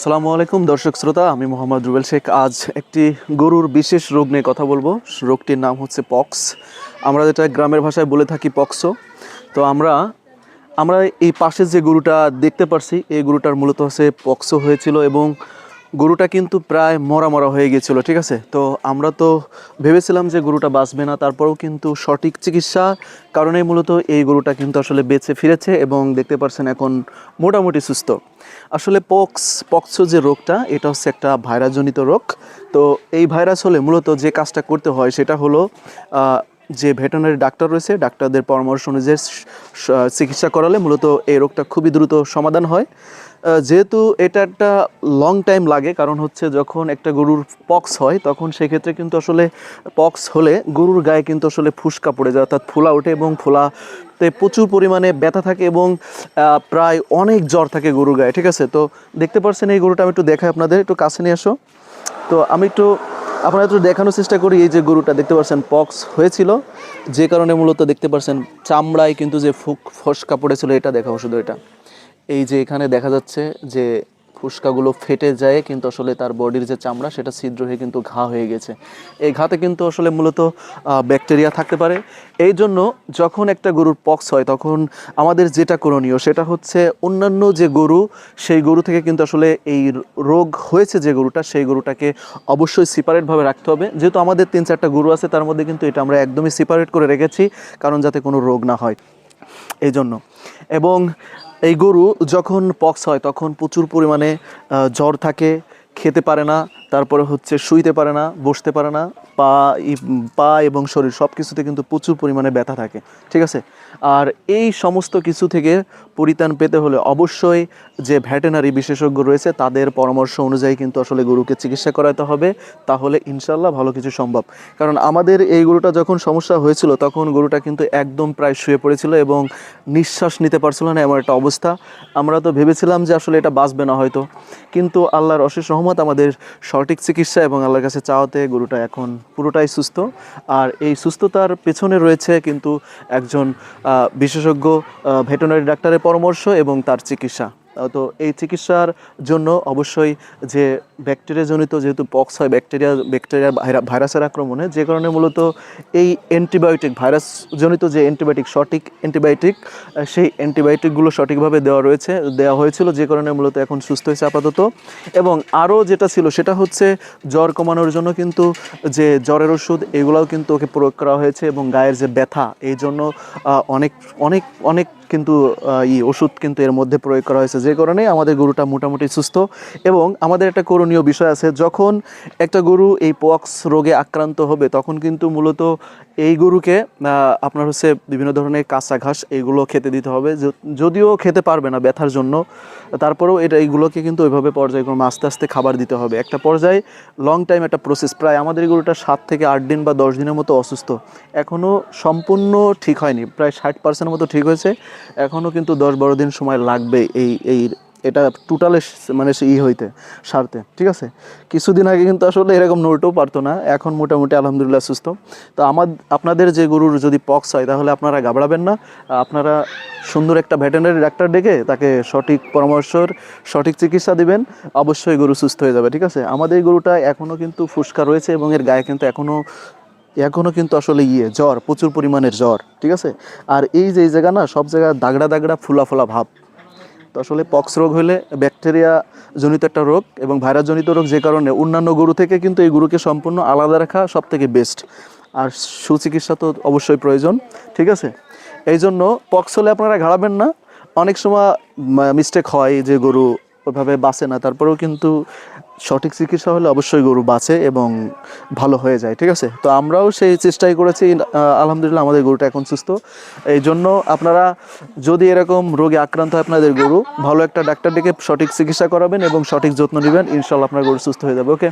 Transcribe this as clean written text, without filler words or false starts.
আসসালামু আলাইকুম দর্শক শ্রোতা, আমি মোহাম্মদ রুবেল শেখ। আজ একটি গরুর বিশেষ রোগ নিয়ে কথা বলবো। রোগটির নাম হচ্ছে পক্স। আমরা যেটা গ্রামের ভাষায় বলে থাকি পক্সো। তো আমরা আমরা এই পাশে যে গরুটা দেখতে পারছি, এই গরুটার মূলত হচ্ছে পক্সো হয়েছিল এবং গরুটা কিন্তু প্রায় মরা মরা হয়ে গিয়েছিল। ঠিক আছে, তো আমরা তো ভেবেছিলাম যে গরুটা বাঁচবে না, তারপরেও কিন্তু সঠিক চিকিৎসা কারণেই মূলত এই গরুটা কিন্তু আসলে বেঁচে ফিরেছে এবং দেখতে পাচ্ছেন এখন মোটামুটি সুস্থ। আসলে পক্সো যে রোগটা, এটা হচ্ছে একটা ভাইরাসজনিত রোগ। তো এই ভাইরাস হলে মূলত যে কাজটা করতে হয় সেটা হলো যে ভেটেরিনারি ডাক্তার রয়েছে, ডাক্তারদের পরামর্শ অনুযায়ী চিকিৎসা করালে মূলত এই রোগটা খুবই দ্রুত সমাধান হয়। যেহেতু এটা একটা লং টাইম লাগে, কারণ হচ্ছে যখন একটা গরুর পক্স হয় তখন সেক্ষেত্রে কিন্তু আসলে পক্স হলে গরুর গায়ে কিন্তু আসলে ফুসকা পড়ে যায়, অর্থাৎ ফোলা ওঠে এবং ফোলাতে প্রচুর পরিমাণে ব্যথা থাকে এবং প্রায় অনেক জ্বর থাকে গরুর গায়ে। ঠিক আছে, তো দেখতে পাচ্ছেন এই গরুটা আমি একটু দেখাই আপনাদের, একটু কাছে নিয়ে আসো। তো আমি আপনারা একটু দেখানোর চেষ্টা করি। এই যে গরুটা দেখতে পাচ্ছেন পক্স হয়েছিল, যে কারণে মূলত দেখতে পাচ্ছেন চামড়ায় কিন্তু যে ফোসকা পড়েছিল, এটা দেখাবো শুধু। এটা এই যে এখানে দেখা যাচ্ছে যে ফুসকাগুলো ফেটে যায়, কিন্তু আসলে তার বডির যে চামড়া সেটা ছিদ্র হয়ে কিন্তু ঘা হয়ে গেছে। এই ঘাতে কিন্তু আসলে মূলত ব্যাকটেরিয়া থাকতে পারে। এই জন্য যখন একটা গরুর পক্স হয় তখন আমাদের যেটা করণীয় সেটা হচ্ছে অন্যান্য যে গরু, সেই গরু থেকে কিন্তু আসলে এই রোগ হয়েছে যে গরুটা, সেই গরুটাকে অবশ্যই সেপারেটভাবে রাখতে হবে। যেহেতু আমাদের 3-4টা গরু আছে, তার মধ্যে কিন্তু এটা আমরা একদমই সেপারেট করে রেখেছি, কারণ যাতে কোনো রোগ না হয় এই জন্য। এবং এই গরু যখন পক্স হয় তখন প্রচুর পরিমাণে জ্বর থাকে, খেতে পারে না, তারপরে হচ্ছে শুইতে পারে না, বসতে পারে না, পা পা এবং শরীর সব কিছুতে কিন্তু প্রচুর পরিমাণে ব্যথা থাকে। ঠিক আছে, আর এই সমস্ত কিছু থেকে পরিত্রাণ পেতে হলে অবশ্যই যে ভেটেরিনারি বিশেষজ্ঞ রয়েছে তাদের পরামর্শ অনুযায়ী কিন্তু আসলে গরুকে চিকিৎসা করাতে হবে, তাহলে ইনশাল্লাহ ভালো কিছু সম্ভব। কারণ আমাদের এই গরুটা যখন সমস্যা হয়েছিল তখন গরুটা কিন্তু একদম প্রায় শুয়ে পড়েছিল এবং নিঃশ্বাস নিতে পারছিল না, এমন একটা অবস্থা। আমরা তো ভেবেছিলাম যে আসলে এটা বাঁচবে না হয়তো, কিন্তু আল্লাহর অশেষ রহমত, আমাদের সঠিক চিকিৎসা এবং আল্লাহর কাছে চাওয়াতে গরুটা এখন পুরোটাই সুস্থ। আর এই সুস্থতার পেছনে রয়েছে কিন্তু একজন বিশেষজ্ঞ ভেটেরিনারি ডাক্তারের পরামর্শ এবং তার চিকিৎসা। তো এই চিকিৎসার জন্য অবশ্যই যে ব্যাকটেরিয়াজনিত, যেহেতু পক্স হয় ব্যাকটেরিয়া ভাইরাসের আক্রমণে, যে কারণে মূলত এই অ্যান্টিবায়োটিক, ভাইরাসজনিত যে অ্যান্টিবায়োটিক, সঠিক অ্যান্টিবায়োটিক, সেই অ্যান্টিবায়োটিকগুলো সঠিকভাবে দেওয়া হয়েছিল, যে কারণে মূলত এখন সুস্থ হয়েছে আপাতত। এবং আরও যেটা ছিল সেটা হচ্ছে জ্বর কমানোর জন্য কিন্তু যে জ্বরের ওষুধ, এগুলোও কিন্তু ওকে প্রয়োগ করা হয়েছে। এবং গায়ের যে ব্যথা, এই জন্য অনেক অনেক অনেক কিন্তু ওষুধ কিন্তু এর মধ্যে প্রয়োগ করা হয়েছে, যে কারণে আমাদের গরুটা মোটামুটি সুস্থ। এবং আমাদের একটা করণীয় বিষয় আছে, যখন একটা গরু এই পক্স রোগে আক্রান্ত হবে তখন কিন্তু মূলত এই গরুকে আপনার হচ্ছে বিভিন্ন ধরনের কাঁচা ঘাস এইগুলো খেতে দিতে হবে। যদিও খেতে পারবে না ব্যথার জন্য, তারপরেও এইগুলোকে কিন্তু ওইভাবে পর্যায়ক্রমে আস্তে আস্তে খাবার দিতে হবে। একটা পর্যায়ে লং টাইম একটা প্রসেস, প্রায় আমাদের এই গরুটা 7 থেকে 8 দিন বা 10 দিনের মতো অসুস্থ, এখনও সম্পূর্ণ ঠিক হয়নি, প্রায় 60% মতো ঠিক হয়েছে। এখনও কিন্তু 10-12 দিন সময় লাগবে এই এটা টোটালে মানে হইতে সারতে। ঠিক আছে, কিছুদিন আগে কিন্তু আসলে এরকম নড়তেও পারতো না, এখন মোটামুটি আলহামদুলিল্লাহ সুস্থ। তো আপনাদের যে গরুর যদি পক্স হয় তাহলে আপনারা ঘাবড়াবেন না, আপনারা সুন্দর একটা ভেটেরিনারি ডাক্তার ডেকে তাকে সঠিক পরামর্শর সঠিক চিকিৎসা দিবেন, অবশ্যই গরু সুস্থ হয়ে যাবে। ঠিক আছে, আমাদের এই গরুটা এখনও কিন্তু ফুসকা রয়েছে এবং এর গায়ে কিন্তু এখনও কিন্তু আসলে জ্বর, প্রচুর পরিমাণের জ্বর। ঠিক আছে, আর এই যে এই জায়গা না, সব জায়গায় দাগড়া দাগড়া ফুলা ফোলা ভাব। তো আসলে পক্স রোগ হলে ব্যাকটেরিয়া জনিত একটা রোগ এবং ভাইরাস জনিত রোগ, যে কারণে অন্যান্য গরু থেকে কিন্তু এই গরুকে সম্পূর্ণ আলাদা রাখা সব থেকে বেস্ট। আর সুচিকিৎসা তো অবশ্যই প্রয়োজন। ঠিক আছে, এই জন্য পক্স হলে আপনারা ঘাড়াবেন না। অনেক সময় মিস্টেক হয় যে গরু ওইভাবে বাঁচে না, তারপরেও কিন্তু সঠিক চিকিৎসা হলে অবশ্যই গরু বাঁচে এবং ভালো হয়ে যায়। ঠিক আছে, তো আমরাও সেই চেষ্টাই করেছি, আলহামদুলিল্লাহ আমাদের গরুটা এখন সুস্থ। এই জন্য আপনারা যদি এরকম রোগে আক্রান্ত হয় আপনাদের গরু, ভালো একটা ডাক্তার ডেকে সঠিক চিকিৎসা করাবেন এবং সঠিক যত্ন নেবেন, ইনশাল্লাহ আপনার গরু সুস্থ হয়ে যাবে। ওকে।